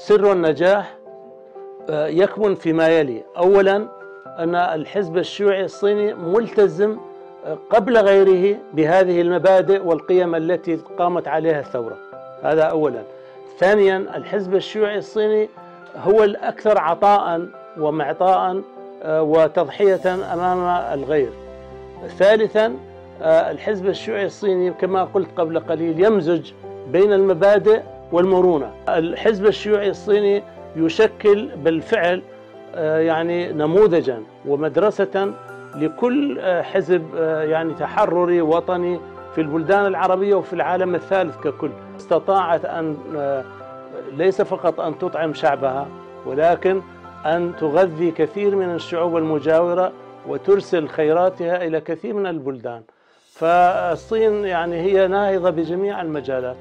سر النجاح يكمن فيما يلي. أولا أن الحزب الشيوعي الصيني ملتزم قبل غيره بهذه المبادئ والقيم التي قامت عليها الثورة، هذا أولا. ثانيا الحزب الشيوعي الصيني هو الأكثر عطاء ومعطاء وتضحية أمام الغير. ثالثا الحزب الشيوعي الصيني كما قلت قبل قليل يمزج بين المبادئ والمرونة. الحزب الشيوعي الصيني يشكل بالفعل يعني نموذجا ومدرسة لكل حزب يعني تحرري وطني في البلدان العربية وفي العالم الثالث ككل. استطاعت أن ليس فقط أن تطعم شعبها ولكن أن تغذي كثير من الشعوب المجاورة وترسل خيراتها إلى كثير من البلدان. فالصين يعني هي ناهضة بجميع المجالات،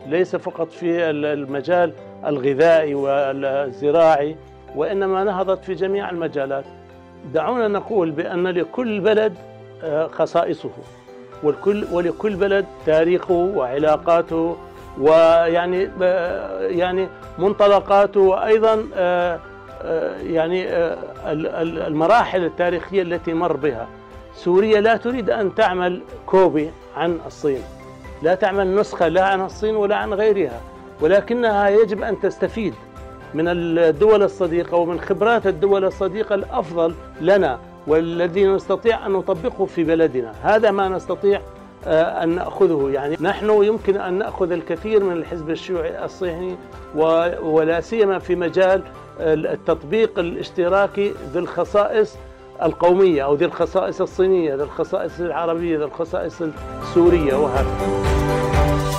ليس فقط في المجال الغذائي والزراعي، وإنما نهضت في جميع المجالات. دعونا نقول بأن لكل بلد خصائصه ولكل بلد تاريخه وعلاقاته ويعني منطلقاته، وأيضا يعني المراحل التاريخية التي مر بها. سوريا لا تريد أن تعمل كوبي عن الصين، لا تعمل نسخة لا عن الصين ولا عن غيرها، ولكنها يجب أن تستفيد من الدول الصديقة ومن خبرات الدول الصديقة الأفضل لنا والذي نستطيع أن نطبقه في بلدنا. هذا ما نستطيع أن نأخذه. يعني نحن يمكن أن نأخذ الكثير من الحزب الشيوعي الصيني ولا سيما في مجال التطبيق الاشتراكي ذي الخصائص القومية أو ذي الخصائص الصينية، ذي الخصائص العربية، ذي الخصائص السورية وهكذا.